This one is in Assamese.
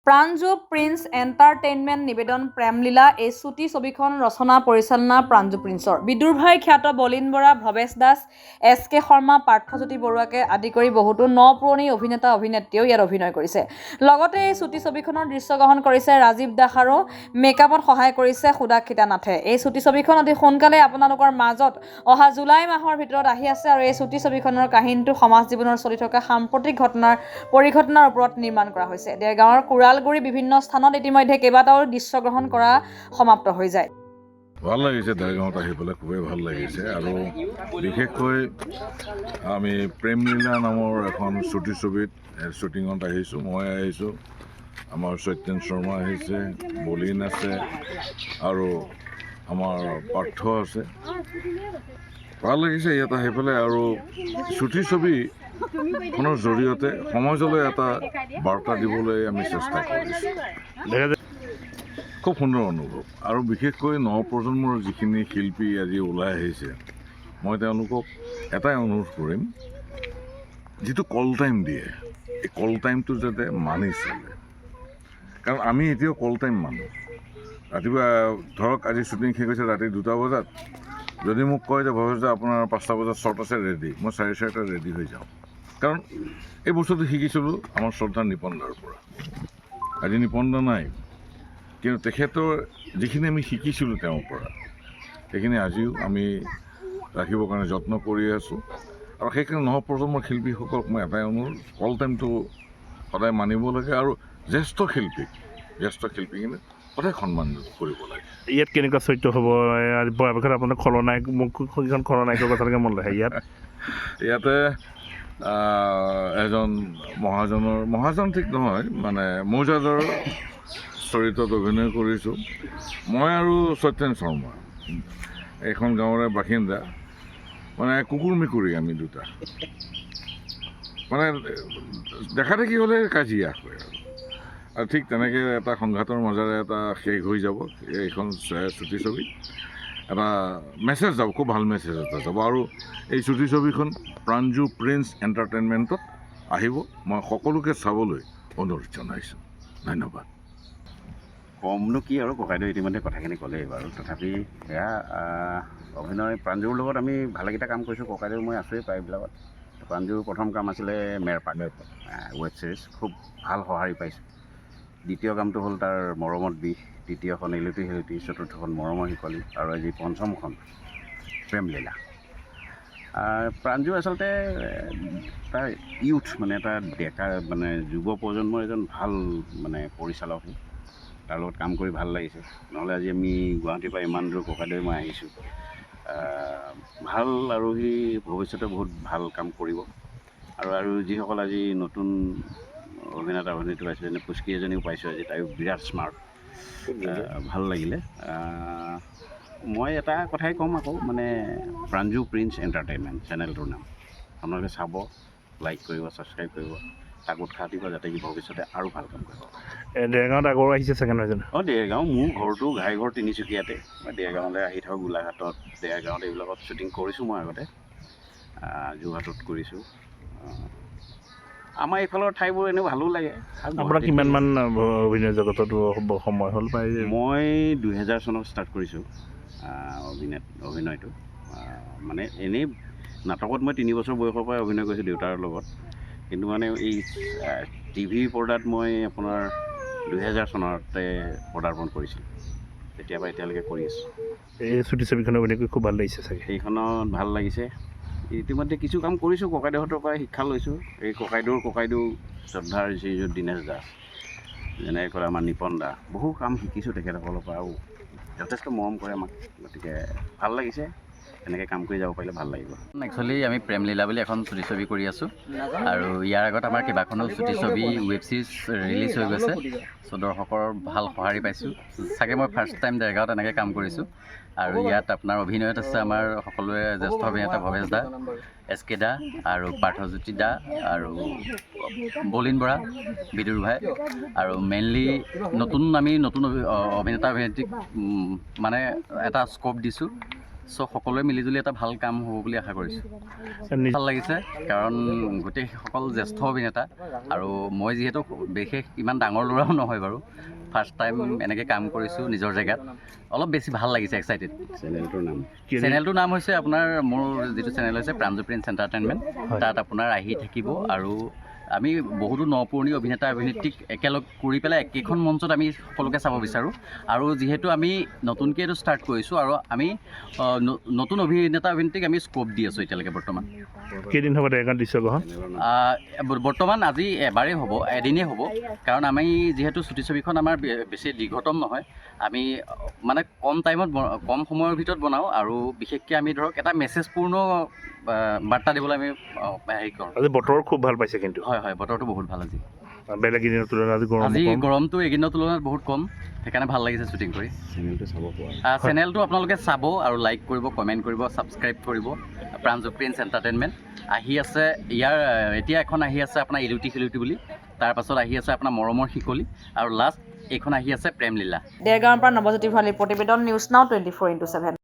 প্ৰাঞ্জু প্ৰিন্স এণ্টাৰটেইনমেণ্ট নিবেদন প্ৰেমলীলা এই চুটি ছবিখন ৰচনা পৰিচালনা প্ৰাঞ্জু প্ৰিন্সৰ। বিদুৰ ভাই খ্যাত বলিন বৰা, ভৱেশ দাস, SK শৰ্মা, পাৰ্থজ্যোতি বৰুৱাকে আদি কৰি বহুতো নপুৰণি অভিনেতা অভিনেত্ৰীয়েও ইয়াত অভিনয় কৰিছে। লগতে এই চুটি ছবিখনৰ দৃশ্যগ্ৰহণ কৰিছে ৰাজীৱ দাস আৰু মেকআপত সহায় কৰিছে সুদাক্ষিতা নাথে। এই চুটি ছবিখন অতি সোনকালে আপোনালোকৰ মাজত অহা জুলাই মাহৰ ভিতৰত আহি আছে আৰু এই চুটি ছবিখনৰ কাহিনীটো সমাজ জীৱনৰ চলি থকা সাম্প্ৰতিক পৰিঘটনাৰ ওপৰত নিৰ্মাণ কৰা হৈছে। দেৰগাঁৱৰ কুৰালগুৰি বিভিন্ন স্থানত ইতিমধ্যে কেইবাটাও দৃশ্যগ্ৰহণ কৰা সমাপ্ত হৈ যায়। ভাল লাগিছে, দেৰগাঁৱত আহি পেলাই খুবেই ভাল লাগিছে আৰু বিশেষকৈ আমি প্ৰেমলীলা নামৰ এখন চুটি ছবিত শ্বুটিঙত আহিছোঁ। মই আহিছোঁ, আমাৰ সত্যেন শৰ্মা আহিছে, বলিন আছে আৰু আমাৰ পাৰ্থ আছে। ভাল লাগিছে ইয়াত আহি পেলাই আৰু চুটি ছবিখনৰ জৰিয়তে সমাজলৈ এটা বাৰ্তা দিবলৈ আমি চেষ্টা কৰিছোঁ। খুব সুন্দৰ অনুভৱ আৰু বিশেষকৈ নৱপ্ৰজন্মৰ যিখিনি শিল্পী আজি ওলাই আহিছে, মই তেওঁলোকক এটাই অনুৰোধ কৰিম, যিটো কল টাইম দিয়ে এই কল টাইমটো যাতে মানি চলে। কাৰণ আমি এতিয়াও কল টাইম মানো। ৰাতিপুৱা ধৰক আজি শ্বুটিং শেষ হৈছে ৰাতি 2টা বজাত, যদি মোক কয় যে ভৱেশ দা আপোনাৰ 5টা বজাত শ্বট আছে ৰেডি, মই 4:30 ৰেডি হৈ যাওঁ। কাৰণ এই বস্তুটো শিকিছিলোঁ আমাৰ শ্ৰদ্ধা নিপন দাৰ পৰা। আজি নিপন দা নাই, কিন্তু তেখেতৰ যিখিনি আমি শিকিছিলোঁ তেওঁৰ পৰা, সেইখিনি আজিও আমি ৰাখিবৰ কাৰণে যত্ন কৰি আছোঁ। আৰু সেইকাৰণে নৱপ্ৰজন্মৰ শিল্পীসকলক মই এটাই অনুৰোধ, কল টাইমটো সদায় মানিব লাগে আৰু জ্যেষ্ঠ শিল্পীখিনি সদায় সন্মান কৰিব লাগে। ইয়াত কেনেকুৱা চৰিত্ৰ হ'ব? পৰাপক্ষত আপোনাৰ খলনায়ক, মুখখন খলনায়কৰ কথালৈকে মন লাগে। ইয়াতে এজন মহাজন ঠিক নহয়, মানে মৌজাদাৰ চৰিত্ৰত অভিনয় কৰিছোঁ মই আৰু সত্যেন শৰ্মা। এইখন গাঁৱৰে বাসিন্দা, মানে কুকুৰ মেকুৰী আমি দুটা, মানে দেখা দেখি হ'লে কাজিয়া হয় আৰু ঠিক তেনেকৈ এটা সংঘাতৰ মাজেৰে এটা শেষ হৈ যাব এইখন চুটি ছবি। এটা মেছেজ যাব, খুব ভাল মেছেজ এটা যাব। আৰু এই চুটি ছবিখন প্ৰাঞ্জু প্ৰিন্স এণ্টাৰটেইনমেণ্টত আহিব। মই সকলোকে চাবলৈ অনুৰোধ জনাইছোঁ। ধন্যবাদ। কমনো কি আৰু, ককাইদেউ ইতিমধ্যে কথাখিনি ক'লেই বাৰু। তথাপি সেয়া অভিনয় প্ৰাঞ্জুৰ লগত আমি ভালেকেইটা কাম কৰিছোঁ। ককাইদেউ মই আছোঁৱেই প্ৰায়বিলাকত। প্ৰাঞ্জুৰ প্ৰথম কাম আছিলে মেৰপাট ৱেব ছিৰিজ, খুব ভাল সঁহাৰি পাইছোঁ। দ্বিতীয় কামটো হ'ল তাৰ মৰমত বিষ, তৃতীয়খন এলুটি হেলুটি, চতুৰ্থখন মৰমৰ শিকলি আৰু আজি পঞ্চমখন প্ৰেমলীলা। প্ৰাঞ্জু আচলতে তাৰ ইউথ, মানে এটা ডেকা, মানে যুৱ প্ৰজন্মৰ এজন ভাল মানে পৰিচালক। তাৰ লগত কাম কৰি ভাল লাগিছে। নহ'লে আজি আমি গুৱাহাটীৰ পৰা ইমান দূৰ ককাইদেউ মই আহিছোঁ। ভাল, আৰু সি ভৱিষ্যতে বহুত ভাল কাম কৰিব। আৰু যিসকল আজি নতুন অভিনেতা অভিনেত্ৰী পাইছোঁ, যেনে পুষ্কি এজনীও পাইছোঁ আজি, তাইও বিৰাট স্মাৰ্ট, ভাল লাগিলে। মই এটা কথাই ক'ম আকৌ, মানে প্ৰাঞ্জু প্ৰিন্স এণ্টাৰটেইনমেণ্ট চেনেলটোৰ নাম। আপোনালোকে চাব, লাইক কৰিব, ছাবস্ক্ৰাইব কৰিব, তাক উৎসাহ দিব যাতে সি ভৱিষ্যতে আৰু ভাল কাম কৰিব। দেৰগাঁৱত আগৰ আহিছে চাগে নহয় জানো? দেৰগাঁও, মোৰ ঘৰটো ঘাইঘৰ তিনিচুকীয়াতে। মই দেৰগাঁৱলৈ আহি থাকোঁ, গোলাঘাটত, দেৰগাঁৱত এইবিলাকত শ্বুটিং কৰিছোঁ মই আগতে। যোৰহাটত কৰিছোঁ। আমাৰ এইফালৰ ঠাইবোৰ এনেও ভালো লাগে। আপোনাৰ কিমানমান অভিনয় জগততো সময় হ'ল? মই 2000 চনত ষ্টাৰ্ট কৰিছোঁ অভিনয়টো। মানে এনেই নাটকত মই 3 বছৰ বয়সৰ পৰাই অভিনয় কৰিছোঁ দেউতাৰ লগত। কিন্তু মানে এই টিভি পৰ্দাত মই আপোনাৰ 2000 চনতে পদাৰ্পণ কৰিছিলোঁ। তেতিয়াৰ পৰা এতিয়ালৈকে কৰি আছোঁ। এই চুটি ছবিখনৰ অভিনয় কৰি খুব ভাল লাগিছে চাগে? সেইখনত ভাল লাগিছে। ইতিমধ্যে কিছু কাম কৰিছোঁ, ককাইদেউহঁতৰ পৰা শিক্ষা লৈছোঁ। এই ককাইদেউ শ্ৰদ্ধাৰ শ্ৰীযুত দীনেশ দাস, যেনেকৈ ক'লে আমাৰ নিপন দা, বহু কাম শিকিছোঁ তেখেতসকলৰ পৰা, আৰু যথেষ্ট মৰম কৰে আমাক। গতিকে ভাল লাগিছে, এনেকৈ কাম কৰি যাব পাৰিলে ভাল লাগিব। একচুৱেলি আমি প্ৰেমলীলা বুলি এখন চুটি ছবি কৰি আছোঁ, আৰু ইয়াৰ আগত আমাৰ কেইবাখনো চুটি ছবি ৱেব ছিৰিজ ৰিলিজ হৈ গৈছে। চ' দৰ্শকৰ ভাল সঁহাৰি পাইছোঁ। চাগে মই ফাৰ্ষ্ট টাইম দেৰগাঁৱত এনেকৈ কাম কৰিছোঁ। আৰু ইয়াত আপোনাৰ অভিনয়ত আছে আমাৰ সকলোৰে জ্যেষ্ঠ অভিনেতা ভৱেশ দা, SK দা আৰু পাৰ্থজ্যোতি দা আৰু বলিন বৰা, বিদুৰ ভাই, আৰু মেইনলি আমি নতুন অভিনেতা অভিনেত্ৰীক মানে এটা স্ক'প দিছোঁ। চ' সকলোৱে মিলিজুলি এটা ভাল কাম হ'ব বুলি আশা কৰিছোঁ। ভাল লাগিছে কাৰণ গোটেইসকল জ্যেষ্ঠ অভিনেতা আৰু মই যিহেতু বিশেষ ইমান ডাঙৰ ল'ৰাও নহয় বাৰু, ফাৰ্ষ্ট টাইম এনেকৈ কাম কৰিছোঁ নিজৰ জেগাত, অলপ বেছি ভাল লাগিছে, এক্সাইটেড। চেনেলটোৰ নাম হৈছে আপোনাৰ, মোৰ যিটো চেনেল হৈছে প্ৰাঞ্জু প্ৰিন্স এণ্টাৰটেইনমেণ্ট। তাত আপোনাৰ আহি থাকিব আৰু আমি বহুতো নপুৰণি অভিনেতা অভিনেত্ৰীক একেলগ কৰি পেলাই একেখন মঞ্চত আমি সকলোকে চাব বিচাৰোঁ। আৰু যিহেতু আমি নতুনকৈ এইটো ষ্টাৰ্ট কৰিছোঁ আৰু আমি নতুন অভিনেতা অভিনেত্ৰীক আমি স্ক'প দি আছোঁ এতিয়ালৈকে বৰ্তমান। কেইদিন হ'ব ডেৰগাঁৱত দৃশ্যগ্ৰহণ? বৰ্তমান আজি এবাৰেই হ'ব, এদিনেই হ'ব, কাৰণ আমি যিহেতু চুটি ছবিখন আমাৰ বেছি দীৰ্ঘতম নহয়, আমি মানে কম টাইমত কম সময়ৰ ভিতৰত বনাওঁ আৰু বিশেষকৈ আমি ধৰক এটা মেছেজপূৰ্ণ বাৰ্তা দিবলৈ আমি হেৰি কৰোঁ। আজি বতৰ খুব ভাল পাইছে কিন্তু। হয়, বতৰটো বহুত ভাল আজি, বেলেগ দিনৰ তুলনাত আজি গৰমটো এইকেইদিনৰ তুলনাত বহুত কম, সেইকাৰণে ভাল লাগিছে শ্বুটিং কৰি। চেনেলটো আপোনালোকে চাব আৰু লাইক কৰিব, কমেণ্ট কৰিব, ছাবস্ক্ৰাইব কৰিব। প্ৰাঞ্জু প্ৰিন্স এণ্টাৰটেইনমেণ্ট আহি আছে, এতিয়া এখন আহি আছে আপোনাৰ ইলুটি শিলুটি বুলি, তাৰপাছত আহি আছে আপোনাৰ মৰমৰ শিকলি, আৰু লাষ্ট এইখন আহি আছে প্ৰেমলীলা। দেৰগাঁৱৰ পৰা নৱজ্যোতি ভৰালীৰ প্ৰতিবেদন, নিউজ নাও 24/7।